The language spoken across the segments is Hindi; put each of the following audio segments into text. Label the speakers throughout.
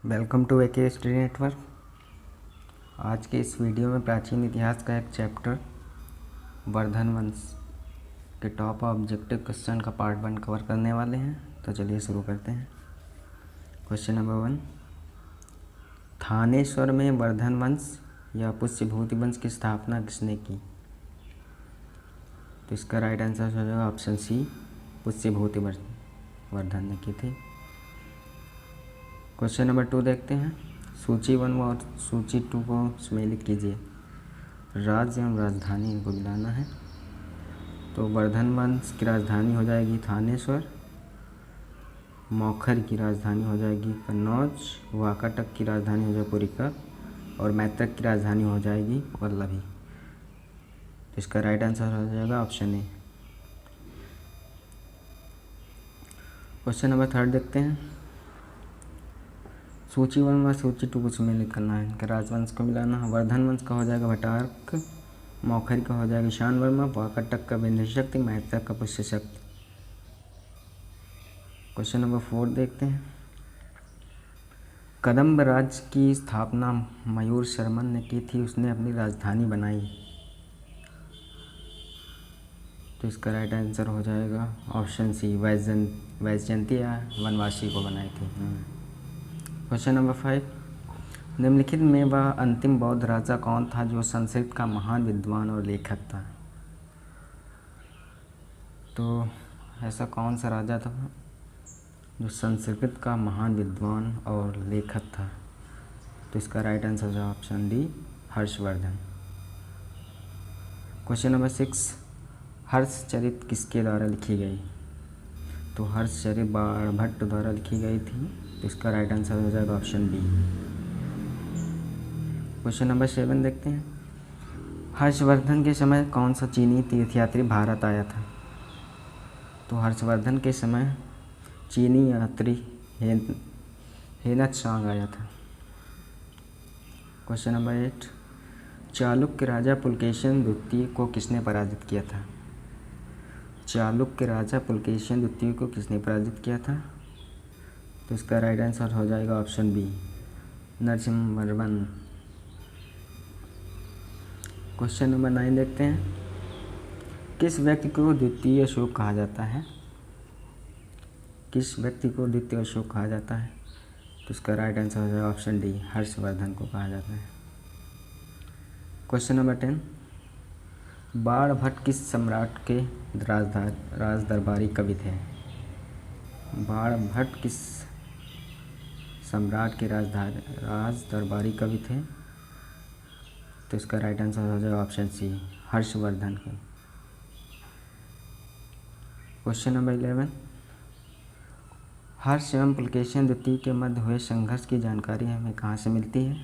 Speaker 1: Welcome to AK study network. आज के इस वीडियो में प्राचीन इतिहास का एक चैप्टर वर्धन वंश के टॉप ऑब्जेक्टिव क्वेश्चन का पार्ट 1 कवर करने वाले हैं। तो चलिए शुरू करते हैं। क्वेश्चन नंबर 1, थानेश्वर में वर्धन वंश या पुष्यभूति वंश की स्थापना किसने की? तो इसका राइट आंसर हो जाएगा ऑप्शन सी, पुष्यभूति वर्धन ने की थी। क्वेश्चन नंबर 2 देखते हैं। सूची 1 और सूची 2 को सम्मिलित कीजिए। राज्य एवं राजधानी इनको मिलाना है। तो वर्धन वंश की राजधानी हो जाएगी थानेश्वर, मौखर की राजधानी हो जाएगी कन्नौज, वाकाटक की राजधानी हो जाएगी पुरिका और मैत्रक की राजधानी हो जाएगी वल्लभी। तो इसका राइट आंसर हो जाएगा ऑप्शन ए। क्वेश्चन नंबर 3 देखते हैं। सूची 1 व सूची 2 को सम्मिलित करना है। इनके राजवंश को मिलाना है। वर्धन वंश का हो जाएगा भटारक, मौखर का हो जाएगा ईशान वर्मा, वाकाटक का विंध्य शक्ति, मैत्रक का पुष्य शक्ति। क्वेश्चन नंबर 4 देखते हैं। कदम्ब राज्य की स्थापना मयूर शर्मन ने की थी, उसने अपनी राजधानी बनाई। तो इसका राइट आंसर हो जाएगा ऑप्शन सी, वैजयंती या वनवासी को बनाई थी। क्वेश्चन नंबर 5, निम्नलिखित में वह अंतिम बौद्ध राजा कौन था जो संस्कृत का महान विद्वान और लेखक था? तो ऐसा कौन सा राजा था जो संस्कृत का महान विद्वान और लेखक था? तो इसका राइट आंसर है option D, Harshvardhan. Question number 6, Harshacharita किसके द्वारा लिखी गई? तो हर्षचरित बाणभट्ट द्वारा लिखी गई थी। तो इसका राइट आंसर हो जाएगा ऑप्शन बी। क्वेश्चन नंबर 7 देखते हैं। हर्षवर्धन के समय कौन सा चीनी तीर्थयात्री भारत आया था? तो हर्षवर्धन के समय चीनी यात्री हेनत्सांग आया था। क्वेश्चन नंबर 8, चालुक्य राजा पुलकेशिन द्वितीय को किसने पराजित किया था? चालुक्य राजा पुलकेशिन द्वितीय को किसने पराजित किया था? तो इसका राइट आंसर हो जाएगा ऑप्शन बी, नरसिम्हवर्मन। क्वेश्चन नंबर 9 देखते हैं। किस व्यक्ति को द्वितीय अशोक कहा जाता है? किस व्यक्ति को द्वितीय अशोक कहा जाता है? तो इसका राइट आंसर हो जाएगा ऑप्शन डी, हर्षवर्धन को कहा जाता है। क्वेश्चन नंबर 10, बाणभट्ट किस सम्राट के राज दरबारी कवि थे? बाणभट्ट किस सम्राट के राज दरबारी कवि थे? तो इसका राइट आंसर हो जाएगा ऑप्शन सी, हर्षवर्धन के। क्वेश्चन नंबर 11, हर्ष एवं पुलकेशिन द्वितीय के मध्य हुए संघर्ष की जानकारी हमें कहाँ से मिलती है?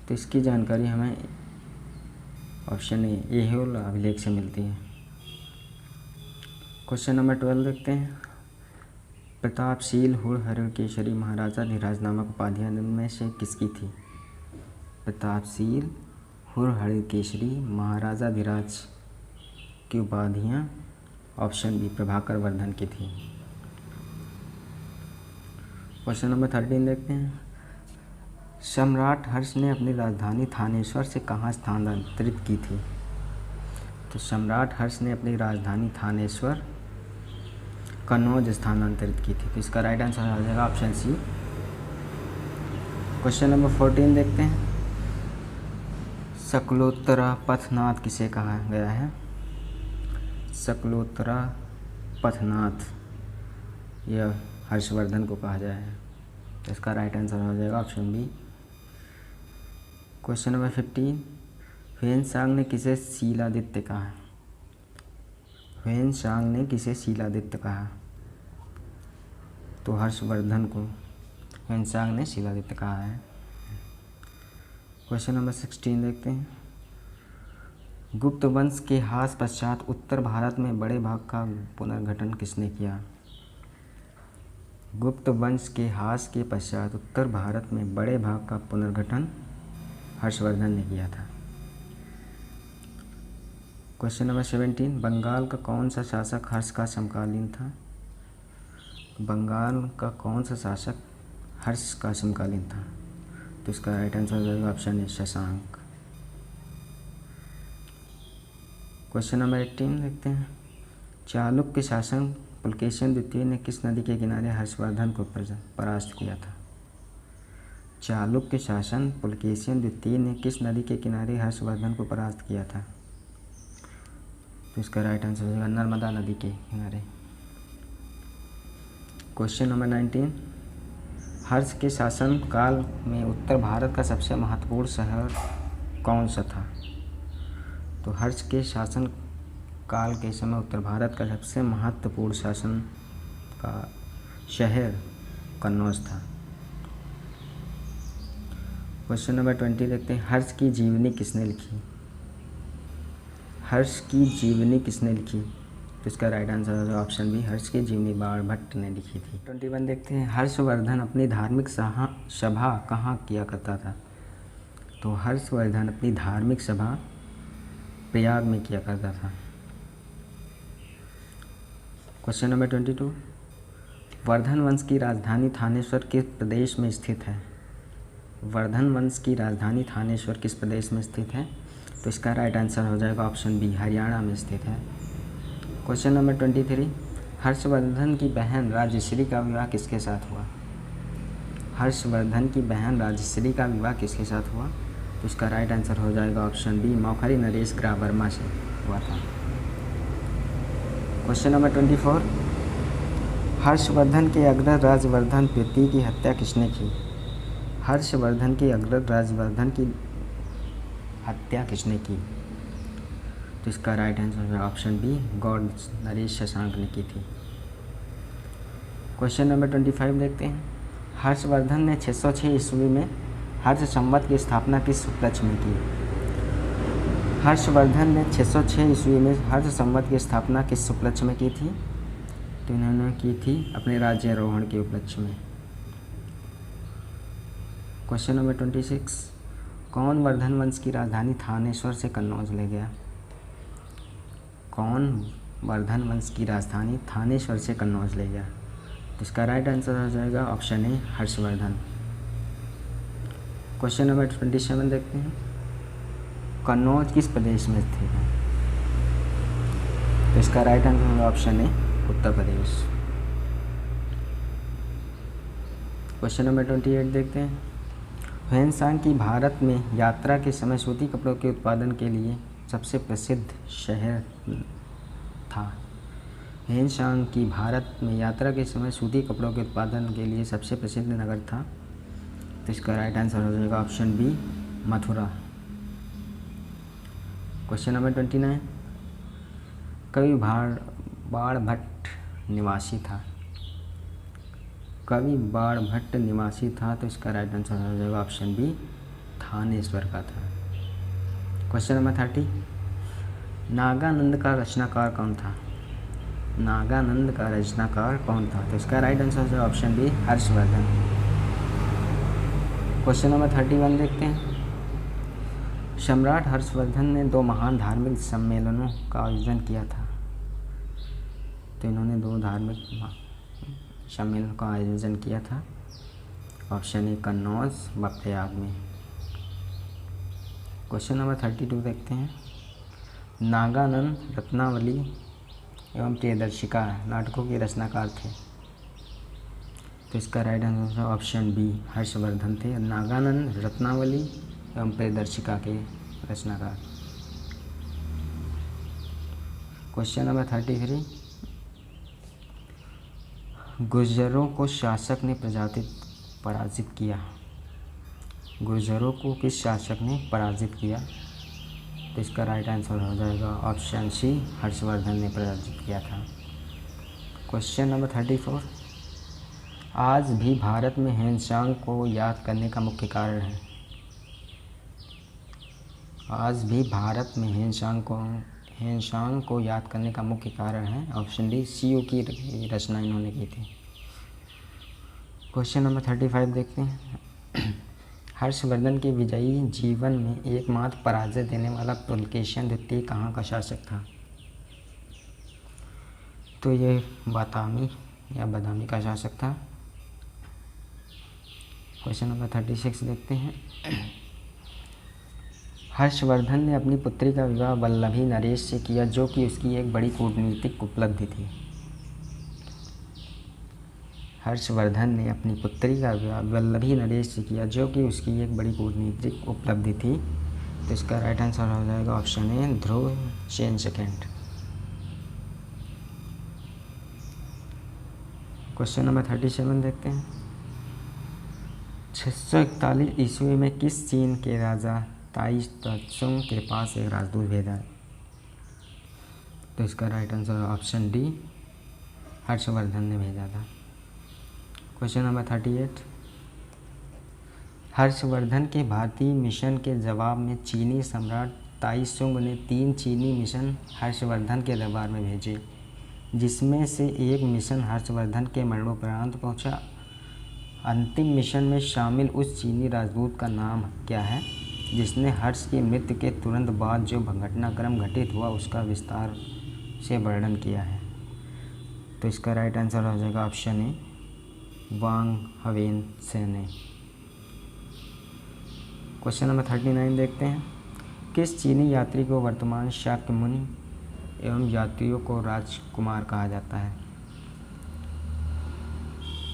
Speaker 1: तो इसकी जानकारी हमें ऑप्शन ए, ऐहोल अभिलेख से मिलती है। क्वेश्चन नंबर 12 देखते हैं। प्रतापशील हुरहरकेशरी महाराजाधिराज नामक उपाधियाँ निम्न में से किसकी थी? प्रतापशील हुरहरकेशरी महाराजाधिराज की उपाधियाँ ऑप्शन बी, प्रभाकर वर्धन की थी। क्वेश्चन नंबर 13 देखते हैं। सम्राट हर्ष ने अपनी राजधानी थानेश्वर से कहाँ स्थानांतरित की थी? तो सम्राट हर्ष ने अपनी राजधानी थानेश्वर कन्नौज स्थानांतरित की थी। तो इसका राइट आंसर हो जाएगा ऑप्शन सी। क्वेश्चन नंबर 14 देखते हैं। शकलोत्तरा पथनाथ किसे कहा गया है? शकलोत्तरा पथनाथ यह हर्षवर्धन को कहा गया है। तो इसका राइट आंसर हो जाएगा option B. Question number 15, Hiuen Tsang ने किसे शीलादित्य कहा? ह्वेनसांग ने किसे शीलादित्य कहा? तो हर्षवर्धन को ह्वेनसांग ने शीलादित्य कहा है। क्वेश्चन नंबर 16 देखते हैं। गुप्त वंश के ह्रास पश्चात उत्तर भारत में बड़े भाग का पुनर्गठन किसने किया? गुप्त वंश के ह्रास के पश्चात उत्तर भारत में बड़े भाग का पुनर्गठन हर्षवर्धन ने किया था। क्वेश्चन नंबर 17, बंगाल का कौन सा शासक हर्ष का समकालीन था? बंगाल का कौन सा शासक हर्ष का समकालीन था? तो इसका राइट आंसर हो जाएगा option A Shashank. Question number 18 देखते हैं। चालुक्य शासक पुलकेशिन द्वितीय ने किस नदी के किनारे हर्षवर्धन को परास्त किया था? चालुक्य शासन पुलकेशिन द्वितीय ने किस नदी के किनारे हर्षवर्धन को परास्त किया था? तो इसका राइट आंसर हो जाएगा नर्मदा नदी के किनारे। Question number 19। हर्ष के शासन काल में उत्तर भारत का सबसे महत्वपूर्ण शहर कौन सा था? तो हर्ष के शासन काल के समय उत्तर भारत का सबसे महत्वपूर्ण शासन का शहर कन्नौज था। क्वेश्चन नंबर 20 देखते हैं। हर्ष की जीवनी किसने लिखी? हर्ष की जीवनी किसने लिखी? तो इसका राइट आंसर होगा ऑप्शन बी हर्ष की जीवनी बाणभट्ट ने लिखी थी। 21 देखते हैं। हर्षवर्धन अपनी धार्मिक सभा कहाँ किया करता था? तो हर्षवर्धन अपनी धार्मिक सभा प्रयाग में किया करता था। Question number 22। वर्धन वंश की राजधानी थानेश्वर किस प्रदेश में स्थित है? वर्धन वंश की राजधानी थानेश्वर किस प्रदेश में स्थित है? तो इसका राइट आंसर हो जाएगा ऑप्शन बी हरियाणा में स्थित है। Question number 23। हर्षवर्धन की बहन राजश्री का विवाह किसके साथ हुआ? हर्षवर्धन की बहन राजश्री का विवाह किसके साथ हुआ? तो इसका राइट आंसर हो जाएगा ऑप्शन बी मौखरी नरेश ग्रावर्मा से हुआ था। Question number 24। हर्षवर्धन के अग्रज राजवर्धन द्वितीय की हत्या किसने की? हर्षवर्धन के अग्रज राजवर्धन की हत्या किसने की? तो इसका राइट आंसर है ऑप्शन बी गौड़ नरेश शशांक ने की थी। क्वेश्चन नंबर 25 देखते हैं। हर्षवर्धन ने 606 ईस्वी में हर्ष संवत की स्थापना किस उपलक्ष्य में की? हर्षवर्धन ने 606 ईस्वी में हर्ष संवत की स्थापना किस उपलक्ष्य में की थी? तो इन्होंने की थी अपने राज्यारोहण के उपलक्ष्य में। Question number 26। कौन वर्धन वंश की राजधानी थानेश्वर से कन्नौज ले गया? कौन वर्धन वंश की राजधानी थानेश्वर से कन्नौज ले गया? तो इसका राइट आंसर हो जाएगा option A Harshvardhan. Question number 27 देखते हैं। कन्नौज किस प्रदेश में स्थित है? तो इसका राइट आंसर होगा option A Uttar Pradesh. Question number 28 देखते हैं। ह्वेनसांग की भारत में यात्रा के समय सूती कपड़ों के उत्पादन के लिए सबसे प्रसिद्ध शहर था। ह्वेनसांग की भारत में यात्रा के समय सूती कपड़ों के उत्पादन के लिए सबसे प्रसिद्ध नगर था। तो इसका राइट आंसर हो जाएगा option B Mathura. Question number 29। कवि बाणभट्ट निवासी था। कवि बाणभट्ट निवासी था। तो इसका राइट आंसर हो जाएगा ऑप्शन बी थानेश्वर का था। Question number 30। नागानंद का रचनाकार कौन था? नागानंद का रचनाकार कौन था? तो इसका राइट आंसर हो जाएगा option B Harshavardhan. Question number 31 देखते हैं। सम्राट हर्षवर्धन ने 2 महान धार्मिक सम्मेलनों का आयोजन किया था। तो इन्होंने 2 धार्मिक सम्मेलनों का आयोजन किया था। ऑप्शन ए कन्नौज व प्रयाग में। क्वेश्चन नंबर 32 देखते हैं। नागानंद रत्नावली एवं प्रियदर्शिका नाटकों के रचनाकार थे। तो इसका right answer option B Harshavardhan थे। नागानंद रत्नावली एवं प्रियदर्शिका के रचनाकार। Question number 33। गुर्जरों को शासक ने पराजित किया। गुर्जरों को किस शासक ने पराजित किया? तो इसका राइट आंसर हो जाएगा ऑप्शन सी हर्षवर्धन ने पराजित किया था। Question number 34। आज भी भारत में ह्वेनसांग को याद करने का मुख्य कारण है। आज भी भारत में ह्वेनसांग को याद करने का मुख्य कारण है ऑप्शन डी सीयू की रचना इन्होंने की थी। क्वेश्चन नंबर 35 देखते हैं। हर्षवर्धन के विजयी जीवन में एकमात्र पराजय देने वाला पुलकेशिन द्वितीय कहाँ का शासक था? तो ये बादामी का शासक था। क्वेश्चन नंबर 36 देखते हैं। हर्षवर्धन ने अपनी पुत्री का विवाह वल्लभी नरेश से किया, जो कि उसकी एक बड़ी कूटनीतिक उपलब्धि थी। हर्षवर्धन ने अपनी पुत्री का विवाह वल्लभी नरेश से किया, जो कि उसकी एक बड़ी कूटनीतिक उपलब्धि थी। तो इसका राइट आंसर हो जाएगा option A, Dhruv Sen second. Question number 37 देखते हैं। 641 ईस्वी में किस चीन के राजा ताई त्सुंग के पास एक राजदूत भेजा? तो इसका right answer option D, Harshvardhan ने भेजा था। Question number 38। हर्षवर्धन के भारतीय मिशन के जवाब में चीनी सम्राट ताइसुंग ने 3 चीनी मिशन हर्षवर्धन के दरबार में भेजे, जिसमें से एक मिशन हर्षवर्धन के मरणोपरांत पहुंचा। अंतिम मिशन में शामिल उस चीनी राजदूत का नाम क्या है, जिसने हर्ष की मृत्यु के तुरंत बाद जो घटनाक्रम घटित हुआ उसका विस्तार से वर्णन किया है? तो इसका राइट आंसर हो जाएगा ऑप्शन ए, वांग हवेन सेने। क्वेश्चन नंबर 39 देखते हैं। किस चीनी यात्री को वर्तमान शाक्य मुनि एवं यात्रियों को राजकुमार कहा जाता है?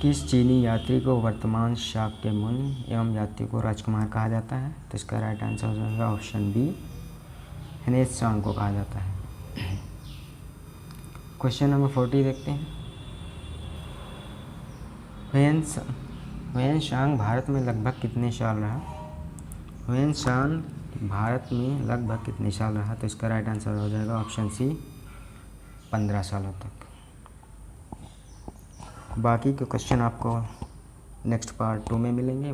Speaker 1: किस चीनी यात्री को वर्तमान शाक्य मुनि एवं यात्रियों को राजकुमार कहा जाता है? तो इसका राइट आंसर हो जाएगा ऑप्शन बी, हेनेत्सांग को कहा जाता है। क्वेश्चन नंबर 40 देखते हैं। ह्वेनसांग भारत में लगभग कितने साल रहा? ह्वेनसांग भारत में लगभग कितने साल रहा? तो इसका राइट आंसर हो जाएगा ऑप्शन सी, 15 सालों तक। बाकी के क्वेश्चन आपको नेक्स्ट पार्ट 2 में मिलेंगे।